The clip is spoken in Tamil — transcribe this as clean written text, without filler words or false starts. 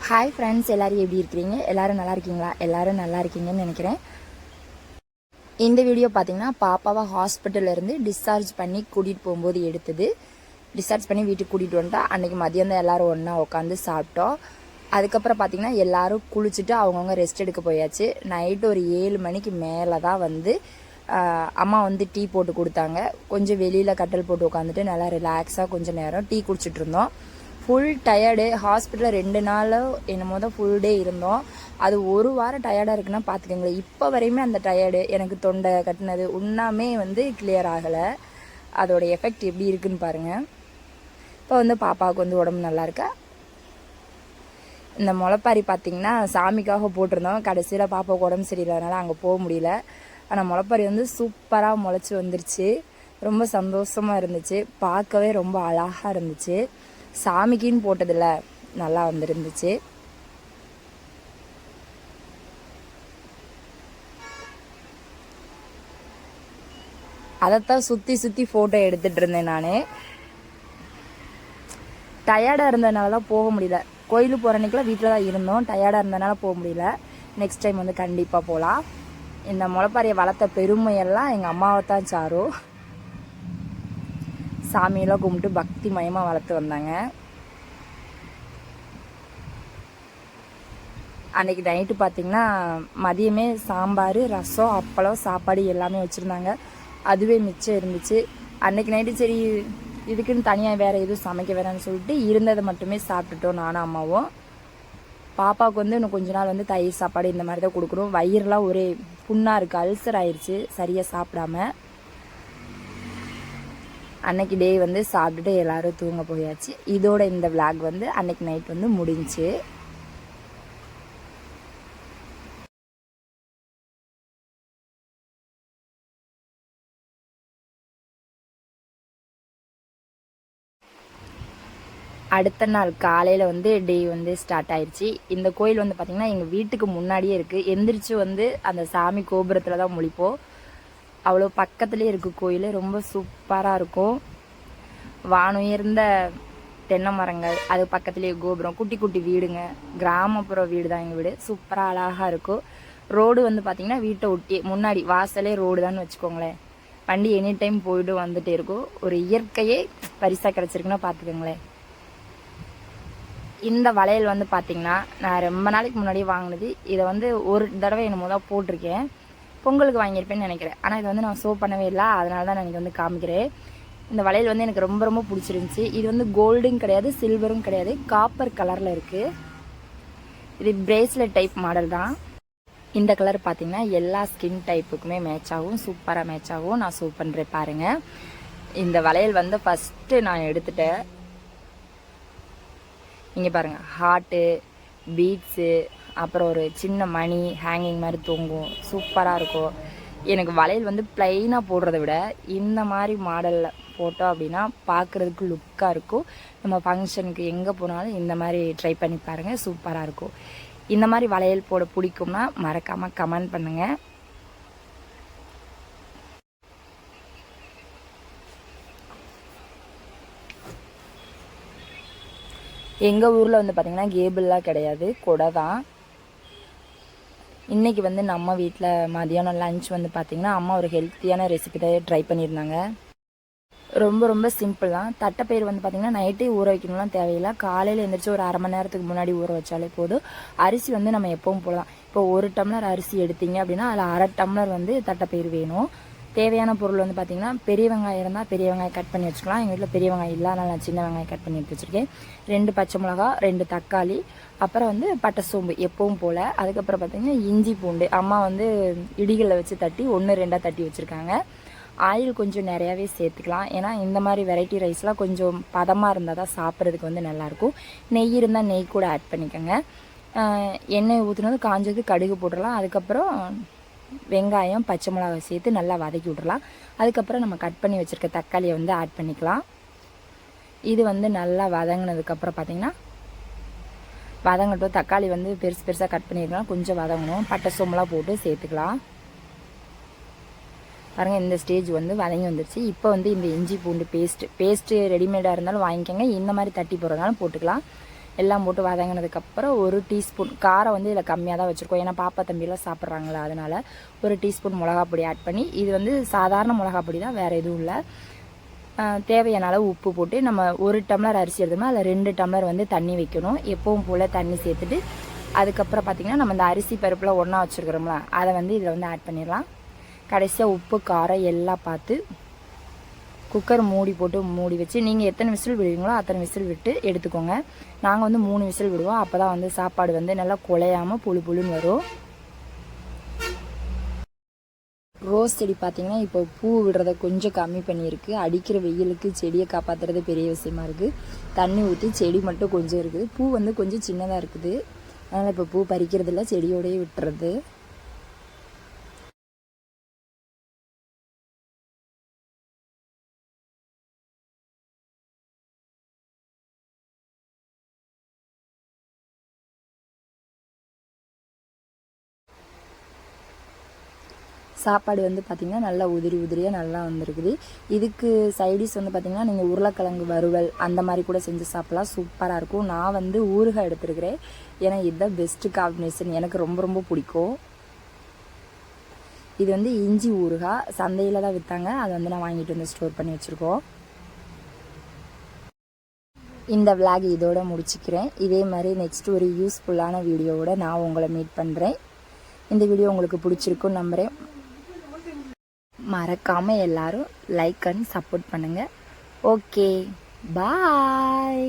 ஹாய் ஃப்ரெண்ட்ஸ், எல்லோரும் எப்படி இருக்கிறீங்க? எல்லோரும் நல்லா இருக்கீங்களா? எல்லோரும் நல்லா இருக்கீங்கன்னு நினைக்கிறேன். இந்த வீடியோ பார்த்தீங்கன்னா பாப்பாவை ஹாஸ்பிட்டல்லேருந்து டிஸ்சார்ஜ் பண்ணி கூட்டிகிட்டு போகும்போது எடுத்தது. டிஸ்சார்ஜ் பண்ணி வீட்டுக்கு கூட்டிகிட்டு வந்துட்டா. அன்றைக்கி மதியம் தான் எல்லோரும் ஒன்றா உட்காந்து சாப்பிட்டோம். அதுக்கப்புறம் பார்த்திங்கன்னா எல்லோரும் குளிச்சுட்டு அவங்கவுங்க ரெஸ்ட் எடுக்க போயாச்சு. நைட்டு ஒரு 7 மணிக்கு மேலே தான் வந்து அம்மா வந்து டீ போட்டு கொடுத்தாங்க. கொஞ்சம் வெளியில் கட்டல் போட்டு உட்காந்துட்டு நல்லா ரிலாக்ஸாக கொஞ்சம் நேரம் டீ குடிச்சிட்டு இருந்தோம். Full tired. ஹாஸ்பிட்டலில் 2 நாளோ என்னமோ தான் ஃபுல் டே இருந்தோம். அது ஒரு வாரம் டயர்டாக இருக்குன்னா பார்த்துக்கோங்களேன். இப்போ வரையுமே அந்த டயர்டு எனக்கு தொண்டை கட்டினது உண்ணாமே வந்து கிளியர் ஆகலை. அதோட எஃபெக்ட் எப்படி இருக்குன்னு பாருங்கள். இப்போ வந்து பாப்பாவுக்கு வந்து உடம்பு நல்லா இருக்கா. இந்த முளைப்பாரி பார்த்திங்கன்னா சாமிக்காக போட்டிருந்தோம். கடைசியில் பாப்பாவுக்கு உடம்பு சரியில்லைனால அங்கே போக முடியல. ஆனால் முளைப்பாரி வந்து சூப்பராக முளைச்சி வந்துருச்சு. ரொம்ப சந்தோஷமாக இருந்துச்சு. பார்க்கவே ரொம்ப அழகாக இருந்துச்சு. சாமிக்குன்னு போட்டதில்ல, நல்லா வந்துருந்துச்சு. அதைத்தான் சுற்றி சுற்றி ஃபோட்டோ எடுத்துகிட்டு இருந்தேன் நான். டயர்டாக இருந்ததுனால தான் போக முடியல. கோயிலுக்கு போகிற அன்றைக்கெலாம் வீட்டில் தான் இருந்தோம். டயர்டாக இருந்ததுனால போக முடியல. நெக்ஸ்ட் டைம் வந்து கண்டிப்பாக போகலாம். இந்த முளைப்பாரியை வளர்த்த பெருமையெல்லாம் எங்கள் அம்மாவை தான் சாரும். சாமியெல்லாம் கும்பிட்டு பக்தி மயமாக வளர்த்து வந்தாங்க. அன்றைக்கி நைட்டு பார்த்திங்கன்னா மதியமே சாம்பார், ரசம், அப்பளம், சாப்பாடு எல்லாமே வச்சுருந்தாங்க. அதுவே மிச்சம் இருந்துச்சு. அன்றைக்கி நைட்டு சரி இதுக்குன்னு தனியாக வேறு எதுவும் சமைக்க வேணான்னு சொல்லிட்டு இருந்ததை மட்டுமே சாப்பிட்டுட்டோம் நானும் அம்மாவும். பாப்பாவுக்கு வந்து இன்னும் கொஞ்ச நாள் வந்து தயிர் சாப்பாடு இந்த மாதிரி தான் கொடுக்கணும். வயிறுலாம் ஒரே புண்ணாக இருக்குது, அல்சர் ஆயிடுச்சு சரியாக சாப்பிடாம. அன்னைக்கு டே வந்து சாப்பிட்டுட்டு எல்லோரும் தூங்க போயாச்சு. இதோட இந்த விளாக் வந்து அன்னைக்கு நைட் வந்து முடிஞ்சு. அடுத்த நாள் காலையில் வந்து டே வந்து ஸ்டார்ட் ஆயிடுச்சு. இந்த கோயில் வந்து பார்த்திங்கன்னா எங்கள் வீட்டுக்கு முன்னாடியே இருக்குது. எந்திரிச்சு வந்து அந்த சாமி கோபுரத்தில் தான் முழிப்போம். அவ்வளோ பக்கத்துலேயே இருக்குது கோயில். ரொம்ப சூப்பராக இருக்கும். வானுயர்ந்த தென்னை மரங்கள், அது பக்கத்துலேயே கோபுரம், குட்டி குட்டி வீடுங்க. கிராமப்புற வீடு தான் எங்கள் வீடு. சூப்பராக அழகாக இருக்கும். ரோடு வந்து பார்த்திங்கன்னா வீட்டை ஒட்டி முன்னாடி வாசலே ரோடு தான் வச்சுக்கோங்களேன். வண்டி எனி டைம் போய்ட்டு வந்துகிட்டே இருக்கும். ஒரு இயற்கையே பரிசாக கிடச்சிருக்குன்னா பார்த்துக்கோங்களேன். இந்த வளையல் வந்து பார்த்திங்கன்னா நான் ரொம்ப நாளைக்கு முன்னாடியே வாங்கினது. இதை வந்து ஒரு தடவை என்னமோ தான் போட்டிருக்கேன். பொங்கலுக்கு வாங்கியிருப்பேன்னு நினைக்கிறேன். ஆனால் இதை வந்து நான் ஷோ பண்ணவே இல்லை. அதனால தான் நான் இங்கே வந்து காமிக்கிறேன். இந்த வளையல் வந்து எனக்கு ரொம்ப ரொம்ப பிடிச்சிருந்துச்சி. இது வந்து கோல்டும் கிடையாது, சில்வரும் கிடையாது, காப்பர் கலரில் இருக்குது. இது பிரேஸ்லெட் டைப் மாடல் தான். இந்த கலர் பார்த்திங்கன்னா எல்லா ஸ்கின் டைப்புக்குமே மேட்ச் ஆகும். சூப்பராக மேட்ச் ஆகும். நான் ஷோ பண்ணுறேன் பாருங்கள். இந்த வளையல் வந்து ஃபஸ்ட்டு நான் எடுத்துட்டேன். இங்கே பாருங்கள், ஹார்ட்டு, பீட்ஸு, அப்புறம் ஒரு சின்ன மணி ஹேங்கிங் மாதிரி தொங்கும். சூப்பராக இருக்கும். எனக்கு வளையல் வந்து ப்ளைனாக போடுறத விட இந்த மாதிரி மாடலில் போட்டோம் அப்படின்னா பார்க்குறதுக்கு லுக்காக இருக்கும். நம்ம ஃபங்க்ஷனுக்கு எங்கே போனாலும் இந்த மாதிரி ட்ரை பண்ணி பாருங்கள், சூப்பராக இருக்கும். இந்த மாதிரி வளையல் போட பிடிக்கும்னா மறக்காமல் கமெண்ட் பண்ணுங்கள். எங்கள் ஊரில் வந்து பார்த்திங்கன்னா கேபிள்லாம் கிடையாது, கொடை தான். இன்றைக்கி வந்து நம்ம வீட்டில் மதியானம் லஞ்ச் வந்து பார்த்திங்கன்னா அம்மா ஒரு ஹெல்த்தியான ரெசிபி தான் ட்ரை பண்ணியிருந்தாங்க. ரொம்ப ரொம்ப சிம்பிள் தான். தட்டைப்பயிர் வந்து பார்த்திங்கன்னா நைட்டே ஊற வைக்கணும்லாம் தேவையில்லை. காலையில் எழுந்திரிச்சு ஒரு அரை மணி நேரத்துக்கு முன்னாடி ஊற வச்சாலே போதும். அரிசி வந்து நம்ம எப்பவும் போடலாம். இப்போ 1 டம்ளர் அரிசி எடுத்தீங்க அப்படின்னா அதில் அரை டம்ளர் வந்து தட்டைப்பயிர் வேணும். தேவையான பொருள் வந்து பார்த்திங்கன்னா பெரிய வெங்காயம் இருந்தால் பெரிய வெங்காயம் கட் பண்ணி வச்சுக்கலாம். எங்கள் வீட்டில் பெரிய வெங்காயம் இல்லை, அதனால் நான் சின்ன வெங்காயம் கட் பண்ணி எடுத்து வச்சுருக்கேன். 2 பச்சை மிளகா, 2 தக்காளி, அப்புறம் வந்து பட்டை சோம்பு எப்பவும் போல். அதுக்கப்புறம் பார்த்திங்கன்னா இஞ்சி பூண்டு அம்மா வந்து இடிகளில் வச்சு தட்டி 1-2 தட்டி வச்சுருக்காங்க. ஆயில் கொஞ்சம் நிறையாவே சேர்த்துக்கலாம். ஏன்னா இந்த மாதிரி வெரைட்டி ரைஸ்லாம் கொஞ்சம் பதமாக இருந்தால் தான் சாப்பிட்றதுக்கு வந்து நல்லாயிருக்கும். நெய் இருந்தால் நெய் கூட ஆட் பண்ணிக்கோங்க. எண்ணெய் ஊற்றுனது காஞ்சது கடுகு போட்டுடலாம். அதுக்கப்புறம் வெங்காயம், பச்சை மிளகாய் சேர்த்து நல்லா வதக்கி விட்றலாம். அதுக்கப்புறம் நம்ம கட் பண்ணி வச்சுருக்க தக்காளியை வந்து ஆட் பண்ணிக்கலாம். இது வந்து நல்லா வதங்கினதுக்கப்புறம் பார்த்திங்கன்னா வதங்கட்டும். தக்காளி வந்து பெருசு பெருசாக கட் பண்ணியிருக்கலாம், கொஞ்சம் வதங்கணும். பட்டை சோம்பெலாம் போட்டு சேர்த்துக்கலாம். பாருங்கள், இந்த ஸ்டேஜ் வந்து வதங்கி வந்துருச்சு. இப்போ வந்து இந்த இஞ்சி பூண்டு பேஸ்ட்டு ரெடிமேடாக இருந்தாலும் வாங்கிக்கோங்க. இந்த மாதிரி தட்டி போடுறதுனாலும் போட்டுக்கலாம். எல்லாம் போட்டு வதங்கினதுக்கப்புறம் ஒரு டீஸ்பூன் காரம் வந்து இதில் கம்மியாக தான் வச்சுருக்கோம். ஏன்னா பாப்பா தம்பியெல்லாம் சாப்பிட்றாங்களா, அதனால் ஒரு டீஸ்பூன் மிளகாப்பொடி ஆட் பண்ணி, இது வந்து சாதாரண மிளகாப்பொடி தான், வேறு எதுவும் இல்லை. தேவையான அளவு உப்பு போட்டு நம்ம 1 டம்ளர் அரிசி எடுத்தோம்னா அதில் 2 டம்ளர் வந்து தண்ணி வைக்கணும். எப்பவும் போல் தண்ணி சேர்த்துட்டு அதுக்கப்புறம் பார்த்திங்கன்னா நம்ம இந்த அரிசி பருப்பில் ஒன்றா வச்சுருக்கிறோம்ல, அதை வந்து இதில் வந்து ஆட் பண்ணிடலாம். கடைசியாக உப்பு காரம் எல்லாம் பார்த்து குக்கர் மூடி போட்டு மூடி வச்சு, நீங்கள் எத்தனை விசில் விடுவீங்களோ அத்தனை விசில் விட்டு எடுத்துக்கோங்க. நாங்கள் வந்து 3 விசில் விடுவோம். அப்போ தான் வந்து சாப்பாடு வந்து நல்லா குழையாமல் புழு புழுன்னு வரும். ரோஸ் செடி பார்த்திங்கன்னா இப்போ பூ விடுறத கொஞ்சம் கம்மி பண்ணியிருக்கு. அடிக்கிற வெயிலுக்கு செடியை காப்பாற்றுறது பெரிய விஷயமா இருக்குது. தண்ணி ஊற்றி செடி மட்டும் கொஞ்சம் இருக்குது. பூ வந்து கொஞ்சம் சின்னதாக இருக்குது. அதனால் இப்போ பூ பறிக்கிறது இல்லை, செடியோடையே விட்டுறது. சாப்பாடு வந்து பார்த்திங்கன்னா நல்லா உதிரி உதிரியாக நல்லா வந்திருக்குது. இதுக்கு சைடிஷ் வந்து பார்த்திங்கன்னா நீங்கள் உருளைக்கிழங்கு வறுவல் அந்த மாதிரி கூட செஞ்சு சாப்பிட்லாம், சூப்பராக இருக்கும். நான் வந்து ஊறுகாய் எடுத்துருக்கிறேன், ஏன்னா இதுதான் பெஸ்ட்டு காம்பினேஷன், எனக்கு ரொம்ப ரொம்ப பிடிக்கும். இது வந்து இஞ்சி ஊறுகாய் சந்தையில் தான் விற்றாங்க, அதை வந்து நான் வாங்கிட்டு வந்து ஸ்டோர் பண்ணி வச்சுருக்கோம். இந்த விளாக் இதோட முடிச்சுக்கிறேன். இதே மாதிரி நெக்ஸ்ட் ஒரு யூஸ்ஃபுல்லான வீடியோவோட நான் உங்களை மீட் பண்ணுறேன். இந்த வீடியோ உங்களுக்கு பிடிச்சிருக்குன்னு நம்புகிறேன். மறக்காமல் எல்லாரும் லைக் அண்ட் சப்போர்ட் பண்ணுங்கள். ஓகே, பாய்.